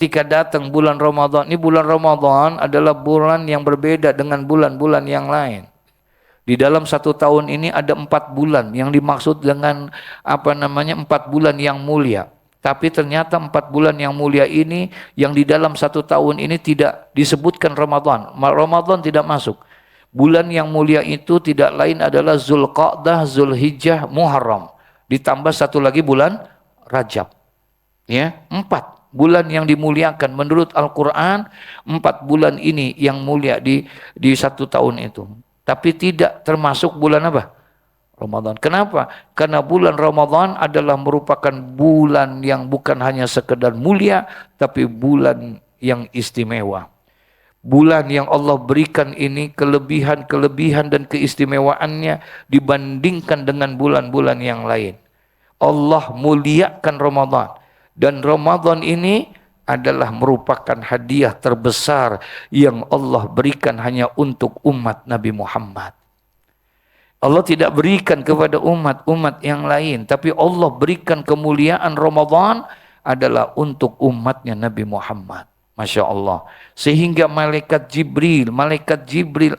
Ketika datang bulan Ramadan, ini bulan Ramadan adalah bulan yang berbeda dengan bulan-bulan yang lain. Di dalam satu tahun ini ada 4 bulan yang dimaksud dengan 4 bulan yang mulia. Tapi ternyata 4 bulan yang mulia ini yang di dalam satu tahun ini tidak disebutkan Ramadan. Ramadan tidak masuk. Bulan yang mulia itu tidak lain adalah Zulqa'dah, Zulhijjah, Muharram. Ditambah satu lagi bulan Rajab. Ya, 4 bulan yang dimuliakan menurut Al-Quran. 4 bulan ini yang mulia di satu tahun itu. Tapi tidak termasuk bulan apa? Ramadan. Kenapa? Karena bulan Ramadan adalah merupakan bulan yang bukan hanya sekedar mulia, tapi bulan yang istimewa. Bulan yang Allah berikan ini kelebihan-kelebihan dan keistimewaannya dibandingkan dengan bulan-bulan yang lain. Allah muliakan Ramadan. Dan Ramadan ini adalah merupakan hadiah terbesar yang Allah berikan hanya untuk umat Nabi Muhammad. Allah tidak berikan kepada umat-umat yang lain, tapi Allah berikan kemuliaan Ramadan adalah untuk umatnya Nabi Muhammad. Masya Allah. Sehingga malaikat Jibril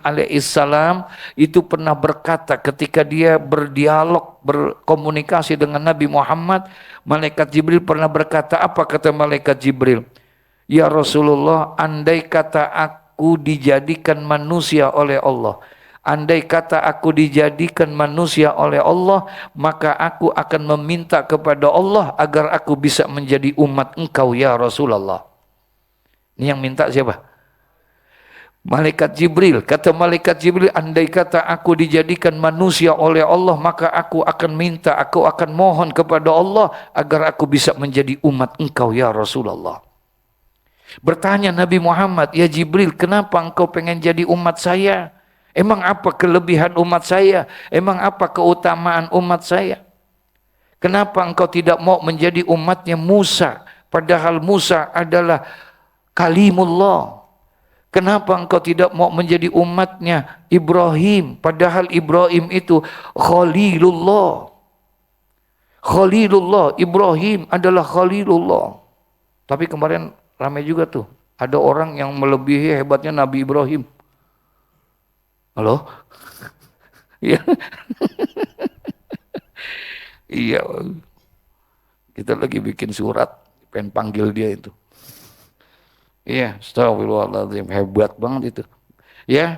alaihissalam itu pernah berkata ketika dia berdialog, berkomunikasi dengan Nabi Muhammad, malaikat Jibril pernah berkata, apa kata malaikat Jibril? Ya Rasulullah, andai kata aku dijadikan manusia oleh Allah, andai kata aku dijadikan manusia oleh Allah, maka aku akan meminta kepada Allah agar aku bisa menjadi umat engkau ya Rasulullah. Ini yang minta siapa? Malaikat Jibril. Kata malaikat Jibril, andai kata aku dijadikan manusia oleh Allah, maka aku akan minta, aku akan mohon kepada Allah agar aku bisa menjadi umat engkau ya Rasulullah. Bertanya Nabi Muhammad, ya Jibril, kenapa engkau pengen jadi umat saya? Emang apa kelebihan umat saya? Emang apa keutamaan umat saya? Kenapa engkau tidak mau menjadi umatnya Musa? Padahal Musa adalah Kalimullah. Kenapa engkau tidak mau menjadi umatnya Ibrahim? Padahal Ibrahim itu Khalilullah. Khalilullah, Ibrahim adalah Khalilullah. Tapi kemarin ramai juga tuh. Ada orang yang melebihi hebatnya Nabi Ibrahim. Halo? Iya. Iya. Kita lagi bikin surat, pengen panggil dia itu. Iya, astagfirullahaladzim, hebat banget itu. Ya,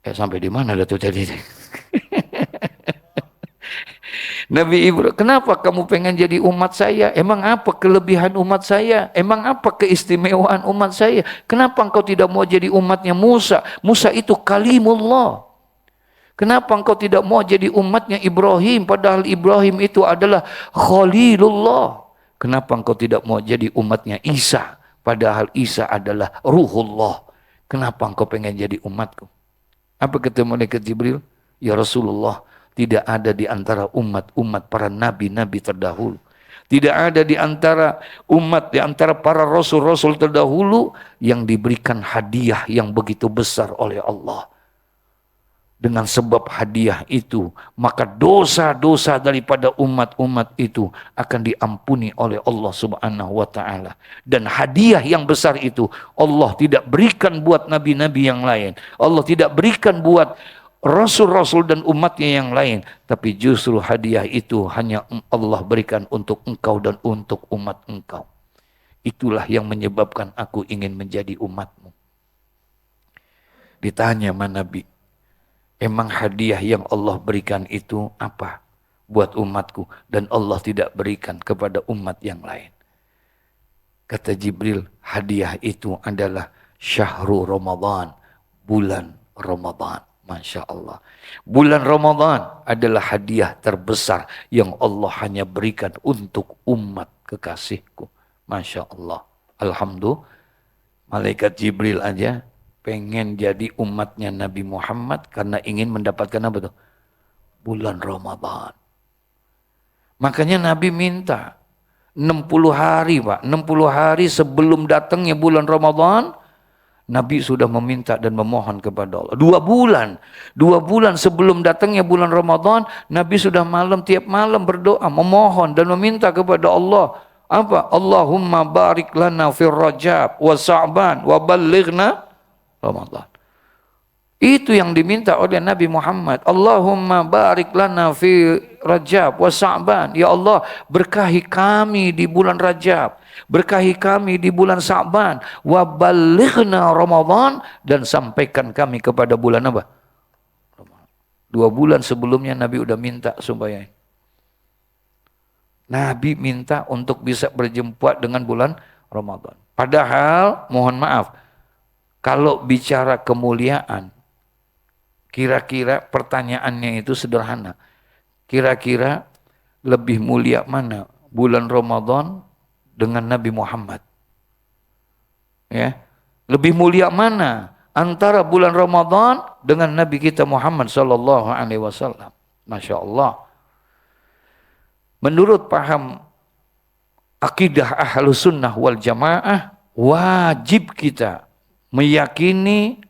sampai di mana dah tuh tadi? Nabi Ibrahim, kenapa kamu pengen jadi umat saya? Emang apa kelebihan umat saya? Emang apa keistimewaan umat saya? Kenapa engkau tidak mau jadi umatnya Musa? Musa itu kalimullah. Kenapa engkau tidak mau jadi umatnya Ibrahim? Padahal Ibrahim itu adalah Khalilullah. Kenapa engkau tidak mau jadi umatnya Isa? Padahal Isa adalah Ruhullah. Kenapa engkau pengen jadi umatku? Apa kata malaikat Jibril? Ya Rasulullah, tidak ada di antara umat-umat para nabi-nabi terdahulu. Tidak ada di antara umat, di antara para rasul-rasul terdahulu yang diberikan hadiah yang begitu besar oleh Allah. Dengan sebab hadiah itu, maka dosa-dosa daripada umat-umat itu akan diampuni oleh Allah Subhanahu wa ta'ala. Dan hadiah yang besar itu Allah tidak berikan buat nabi-nabi yang lain. Allah tidak berikan buat rasul-rasul dan umatnya yang lain. Tapi justru hadiah itu hanya Allah berikan untuk engkau dan untuk umat engkau. Itulah yang menyebabkan aku ingin menjadi umatmu. Ditanya sama Nabi, emang hadiah yang Allah berikan itu apa buat umatku dan Allah tidak berikan kepada umat yang lain? Kata Jibril, hadiah itu adalah syahrul Ramadan, bulan Ramadan. Masya Allah. Bulan Ramadan adalah hadiah terbesar yang Allah hanya berikan untuk umat kekasihku. Masya Allah. Alhamdulillah. Malaikat Jibril aja pengen jadi umatnya Nabi Muhammad karena ingin mendapatkan apa tuh? Bulan Ramadan. Makanya Nabi minta 60 hari Pak. 60 hari sebelum datangnya bulan Ramadan, Nabi sudah meminta dan memohon kepada Allah. 2 bulan. 2 bulan sebelum datangnya bulan Ramadan, Nabi sudah tiap malam berdoa, memohon dan meminta kepada Allah. Apa? Allahumma barik lana fir Rajab wa Sa'ban wa ballighna Ramadan. Itu yang diminta oleh Nabi Muhammad. Allahumma barik lana fi Rajab wa Sa'ban. Ya Allah, berkahi kami di bulan Rajab, berkahi kami di bulan Sa'ban, wa ballighna Ramadan, dan sampaikan kami kepada bulan apa? 2 bulan sebelumnya Nabi udah minta supaya Nabi minta untuk bisa berjumpa dengan bulan Ramadan. Padahal mohon maaf, kalau bicara kemuliaan, kira-kira pertanyaannya itu sederhana. Kira-kira lebih mulia mana bulan Ramadan dengan Nabi Muhammad? Ya. Lebih mulia mana antara bulan Ramadan dengan Nabi kita Muhammad sallallahu alaihi wasallam? Masya Allah. Menurut paham akidah Ahlus Sunnah wal Jamaah, wajib kita meyakini,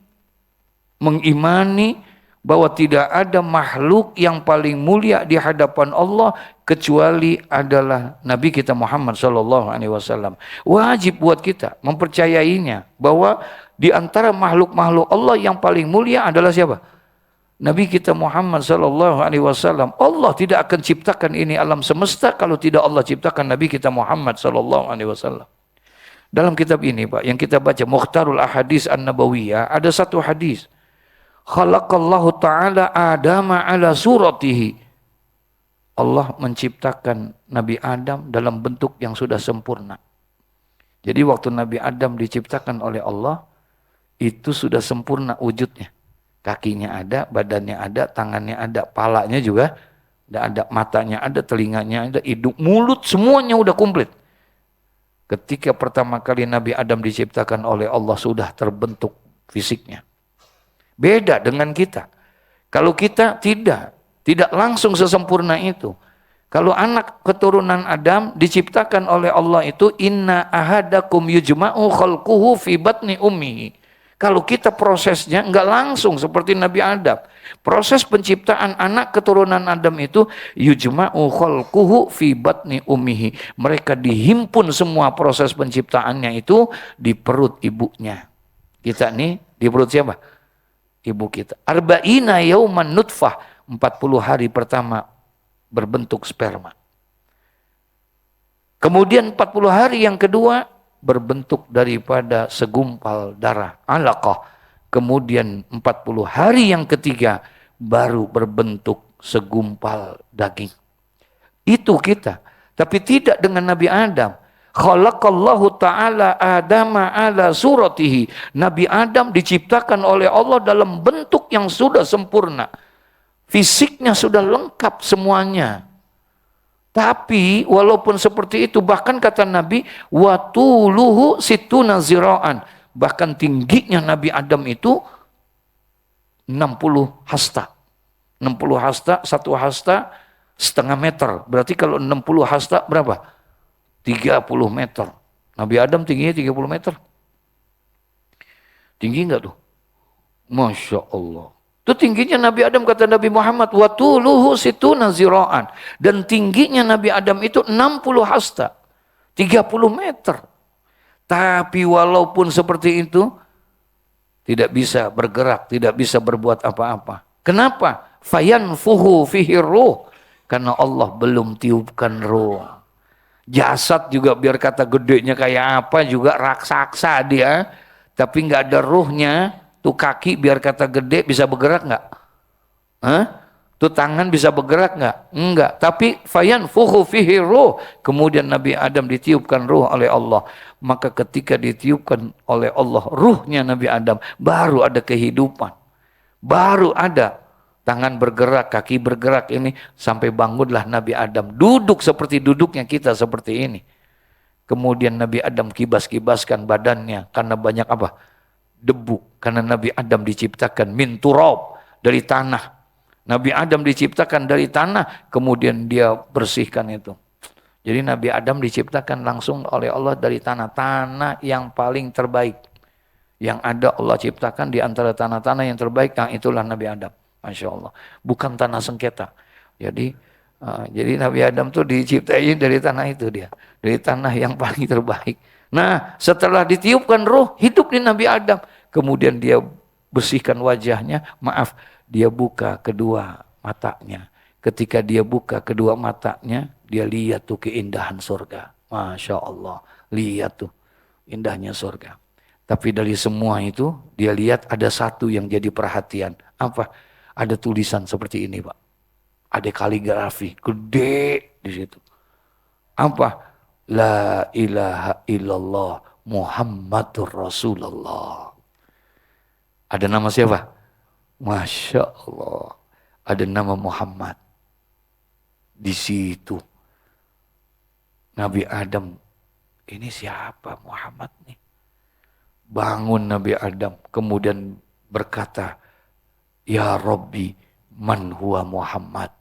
mengimani bahwa tidak ada makhluk yang paling mulia di hadapan Allah kecuali adalah Nabi kita Muhammad sallallahu alaihi wasallam. Wajib buat kita mempercayainya bahwa di antara makhluk-makhluk Allah yang paling mulia adalah siapa? Nabi kita Muhammad sallallahu alaihi wasallam. Allah tidak akan ciptakan ini alam semesta kalau tidak Allah ciptakan Nabi kita Muhammad sallallahu alaihi wasallam. Dalam kitab ini, Pak, yang kita baca Mukhtarul Ahadits An-Nabawiyah, ada satu hadis. Khalaqallahu ta'ala Adama ala suratihi. Allah menciptakan Nabi Adam dalam bentuk yang sudah sempurna. Jadi waktu Nabi Adam diciptakan oleh Allah, itu sudah sempurna wujudnya. Kakinya ada, badannya ada, tangannya ada, palanya juga ada, matanya ada, telinganya ada, hidung, mulut, semuanya udah komplit. Ketika pertama kali Nabi Adam diciptakan oleh Allah sudah terbentuk fisiknya. Beda dengan kita. Kalau kita tidak langsung sesempurna itu. Kalau anak keturunan Adam diciptakan oleh Allah itu inna ahadakum yujma'u khalquhu fi batni ummihi. Kalau kita prosesnya enggak langsung seperti Nabi Adam. Proses penciptaan anak keturunan Adam itu yujma'u khalquhu fi batni ummihi. Mereka dihimpun semua proses penciptaannya itu di perut ibunya. Kita nih di perut siapa? Ibu kita. Arba'ina yauman nutfah. 40 hari pertama berbentuk sperma. Kemudian 40 hari yang kedua berbentuk daripada segumpal darah. Alaqah. Kemudian 40 hari yang ketiga baru berbentuk segumpal daging. Itu kita. Tapi tidak dengan Nabi Adam. Khalaqallahu ta'ala Adama ala suratihi. Nabi Adam diciptakan oleh Allah dalam bentuk yang sudah sempurna. Fisiknya sudah lengkap semuanya. Tapi walaupun seperti itu, bahkan kata Nabi, watuluhu situna zira'an. Bahkan tingginya Nabi Adam itu 60 hasta. 60 hasta, 1 hasta setengah meter. Berarti kalau 60 hasta berapa? 30 meter. Nabi Adam tingginya 30 meter. Tinggi enggak tuh? Masya Allah. Itu tingginya Nabi Adam, kata Nabi Muhammad, watuluhu situna zira'an. Dan tingginya Nabi Adam itu 60 hasta. 30 meter. Tapi walaupun seperti itu, tidak bisa bergerak, tidak bisa berbuat apa-apa. Kenapa? Fayanfuhu fihi ruh. Karena Allah belum tiupkan ruh. Jasad juga biar kata gedenya kayak apa juga raksasa dia, tapi nggak ada ruhnya. Tuh kaki biar kata gede bisa bergerak nggak? Tuh tangan bisa bergerak nggak? Enggak. Tapi fayanfukhu fihi ruh. Kemudian Nabi Adam ditiupkan ruh oleh Allah. Maka ketika ditiupkan oleh Allah ruhnya Nabi Adam, baru ada kehidupan. Baru ada tangan bergerak, kaki bergerak ini, sampai bangunlah Nabi Adam. Duduk seperti duduknya kita seperti ini. Kemudian Nabi Adam kibas-kibaskan badannya karena banyak apa? Debu. Karena Nabi Adam diciptakan min turab, dari tanah. Nabi Adam diciptakan dari tanah, kemudian dia bersihkan itu. Jadi Nabi Adam diciptakan langsung oleh Allah dari tanah. Tanah yang paling terbaik. Yang ada Allah ciptakan di antara tanah-tanah yang terbaik, yang itulah Nabi Adam. Masya Allah. Bukan tanah sengketa. Jadi Jadi Nabi Adam tuh diciptain dari tanah itu dia. Dari tanah yang paling terbaik. Nah, setelah ditiupkan roh, hidup di Nabi Adam. Kemudian dia bersihkan wajahnya, maaf, dia buka kedua matanya. Ketika dia buka kedua matanya, dia lihat tuh keindahan surga. Masya Allah, lihat tuh indahnya surga. Tapi dari semua itu, dia lihat ada satu yang jadi perhatian. Apa? Ada tulisan seperti ini, Pak. Ada kaligrafi gede di situ. Apa? La ilaha illallah Muhammadur Rasulullah. Ada nama siapa? Masya Allah. Ada nama Muhammad. Di situ. Nabi Adam. Ini siapa Muhammad nih? Bangun Nabi Adam. Kemudian berkata. Ya Rabbi. Man huwa Muhammad.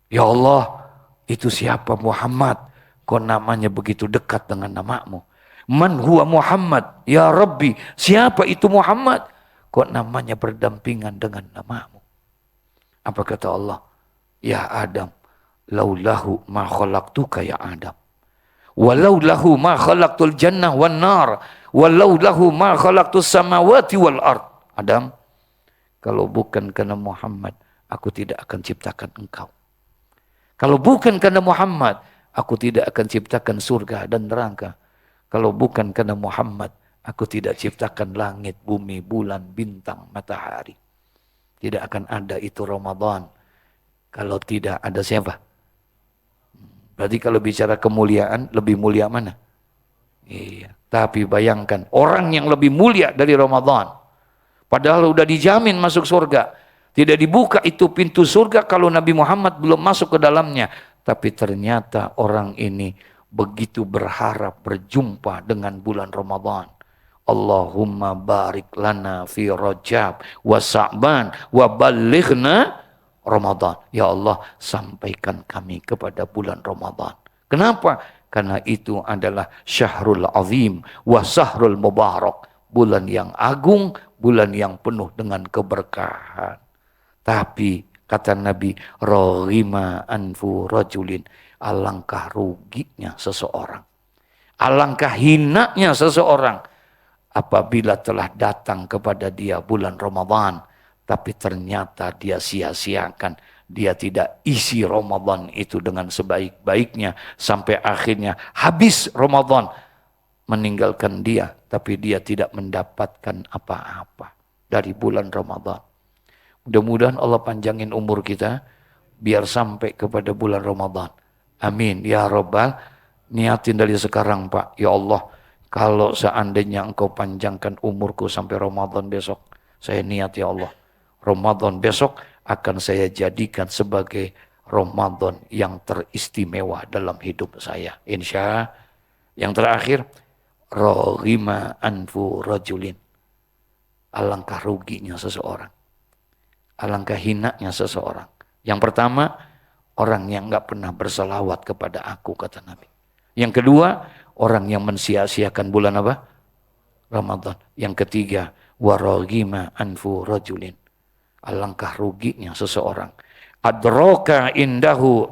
Ya Allah. Itu siapa Muhammad? Kok namanya begitu dekat dengan namamu? Man huwa Muhammad? Ya Rabbi, siapa itu Muhammad? Kok namanya berdampingan dengan namamu? Apa kata Allah? Ya Adam, laulahu ma khalaqtuka ya Adam. Walau lahu ma khalaqtul jannah wan nar. Walau lahu ma khalaqtus samawati wal ard. Adam, kalau bukan karena Muhammad, aku tidak akan ciptakan engkau. Kalau bukan karena Muhammad, aku tidak akan ciptakan surga dan neraka. Kalau bukan karena Muhammad, aku tidak ciptakan langit, bumi, bulan, bintang, matahari. Tidak akan ada itu Ramadan. Kalau tidak ada siapa? Berarti kalau bicara kemuliaan, lebih mulia mana? Iya. Tapi bayangkan, orang yang lebih mulia dari Ramadan. Padahal udah dijamin masuk surga. Tidak dibuka itu pintu surga kalau Nabi Muhammad belum masuk ke dalamnya. Tapi ternyata orang ini begitu berharap berjumpa dengan bulan Ramadan. Allahumma barik lana fi Rajab wa Sa'ban wa balighna Ramadan. Ya Allah, sampaikan kami kepada bulan Ramadan. Kenapa? Karena itu adalah syahrul azim wa sahrul mubarak. Bulan yang agung, bulan yang penuh dengan keberkahan. Tapi kata Nabi, rohima anfu rajulin, alangkah ruginya seseorang. Alangkah hinanya seseorang apabila telah datang kepada dia bulan Ramadan, tapi ternyata dia sia-siakan. Dia tidak isi Ramadan itu dengan sebaik-baiknya sampai akhirnya habis Ramadan meninggalkan dia, tapi dia tidak mendapatkan apa-apa dari bulan Ramadan. Mudah-mudahan Allah panjangin umur kita biar sampai kepada bulan Ramadan. Amin. Ya Rabbal, niatin dari sekarang Pak. Ya Allah, kalau seandainya engkau panjangkan umurku sampai Ramadan besok, saya niat ya Allah. Ramadan besok akan saya jadikan sebagai Ramadan yang teristimewa dalam hidup saya. Insya. Yang terakhir, rohima anfu rajulin. Alangkah ruginya seseorang. Alangkah hinanya seseorang. Yang pertama, orang yang enggak pernah berselawat kepada aku, kata Nabi. Yang kedua, orang yang mensia-siakan bulan apa? Ramadan. Yang ketiga, waragima anfu rajulin. Alangkah ruginya seseorang. Adraka indahu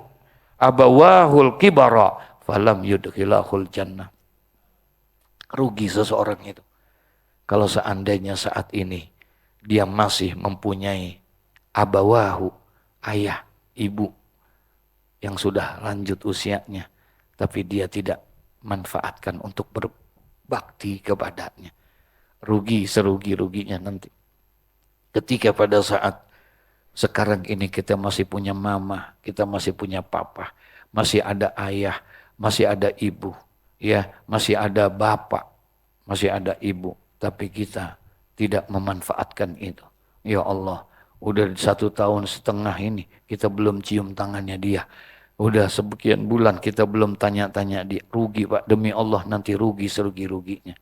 abawahul kibara falam yudkhilahul jannah. Rugi seseorang itu. Kalau seandainya saat ini dia masih mempunyai abawahu, ayah, ibu yang sudah lanjut usianya, tapi dia tidak manfaatkan untuk berbakti kepadanya. Rugi serugi-ruginya nanti. Ketika pada saat sekarang ini kita masih punya mama, kita masih punya papa, masih ada ayah, masih ada ibu, ya, masih ada bapak, masih ada ibu, tapi kita tidak memanfaatkan itu. Ya Allah, udah 1,5 tahun ini kita belum cium tangannya dia. Udah sekian bulan kita belum tanya-tanya dia. Rugi Pak, demi Allah nanti rugi serugi-ruginya.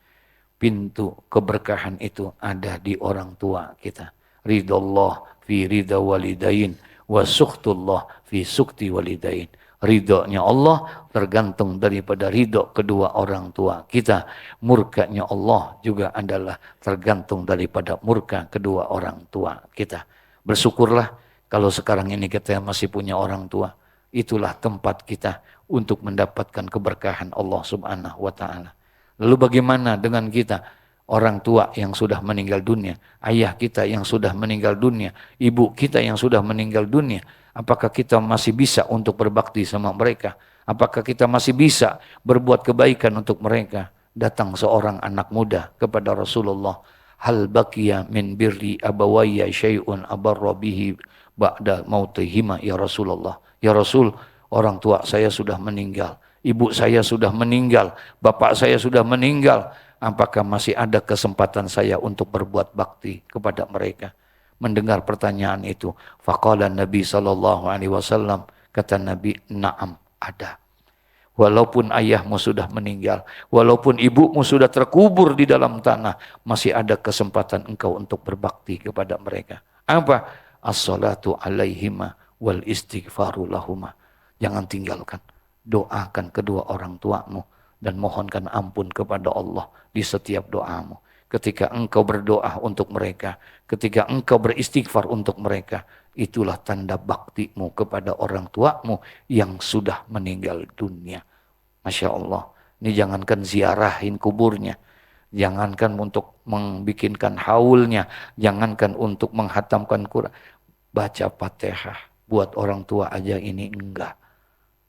Pintu keberkahan itu ada di orang tua kita. Ridallah fi ridha walidain wa sukhtullah fi sukti walidain. Ridhonya Allah tergantung daripada ridho kedua orang tua kita. Murkanya Allah juga adalah tergantung daripada murka kedua orang tua kita. Bersyukurlah Kalau sekarang ini kita masih punya orang tua, itulah tempat kita untuk mendapatkan keberkahan Allah Subhanahu wa taala. Lalu bagaimana dengan kita, orang tua yang sudah meninggal dunia, ayah kita yang sudah meninggal dunia, ibu kita yang sudah meninggal dunia? Apakah kita masih bisa untuk berbakti sama mereka? Apakah kita masih bisa berbuat kebaikan untuk mereka? Datang seorang anak muda kepada Rasulullah, hal baqiya min birri abawayya syai'un abarra bihi ba'da mautihima ya Rasulullah. Ya Rasul, orang tua saya sudah meninggal, ibu saya sudah meninggal, bapak saya sudah meninggal. Apakah masih ada kesempatan saya untuk berbuat bakti kepada mereka? Mendengar pertanyaan itu, faqala Nabi sallallahu alaihi wasallam, kata Nabi, na'am, ada. Walaupun ayahmu sudah meninggal, walaupun ibumu sudah terkubur di dalam tanah, masih ada kesempatan engkau untuk berbakti kepada mereka. Apa? As-salatu alaihima wal istighfaru lahuma. Jangan tinggalkan. Doakan kedua orang tuamu dan mohonkan ampun kepada Allah di setiap doamu. Ketika engkau berdoa untuk mereka, ketika engkau beristighfar untuk mereka, itulah tanda baktimu kepada orang tuamu yang sudah meninggal dunia. Masya Allah. Ini jangankan ziarahin kuburnya, jangankan untuk membikinkan haulnya, jangankan untuk menghatamkan Quran, baca Fatihah buat orang tua aja ini enggak.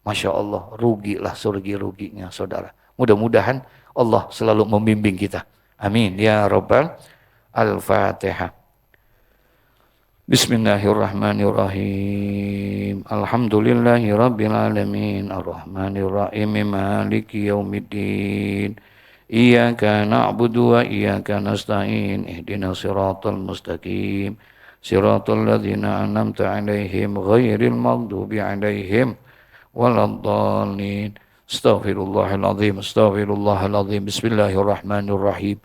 Masya Allah, rugilah ruginya saudara. Mudah-mudahan Allah selalu membimbing kita. Amin ya Rabbal Al-Fatihah. Bismillahirrahmanirrahim. Alhamdulillahi rabbil alamin. Arrahmanirrahim. Maliki yaumiddin. Iyyaka na'budu wa iyyaka nasta'in. Ihdinas siratal mustaqim. Siratal ladzina an'amta 'alaihim ghairil maghdubi 'alaihim waladdallin. Astaghfirullahaladzim. Astaghfirullahaladzim. Bismillahirrahmanirrahim.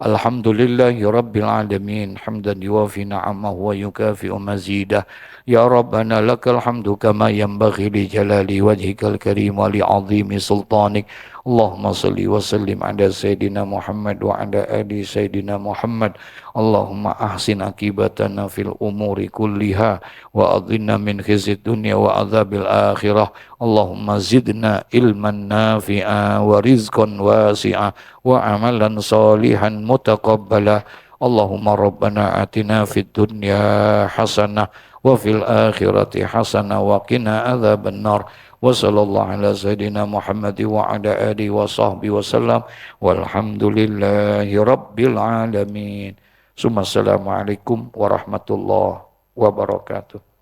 Alhamdulillahi Rabbil Alamin. Hamdan yuwafi na'amahu wa yukafi'u mazidah. Ya Rabbana lakal hamdu kama yanbaghi li jalali wajhikal karim wa li azimi sultanik. Allahumma salli wa sallim ala Sayyidina Muhammad wa ala ali Sayyidina Muhammad. Allahumma ahsin akibatana fil umuri kulliha wa adhinna min khizyid dunya wa adzabil akhirah. Allahumma zidna ilman nafi'a wa rizqan wasi'a wa amalan salihan mutaqabbala. Allahumma rabbana atina fid dunya hasanah wa fil akhirati hasanah wa qina adzaban nar. Wa sallallahu ala sayyidina Muhammad wa ala alihi wa sahbihi wasallam walhamdulillahi rabbil alamin. Assalamualaikum warahmatullahi wabarakatuh.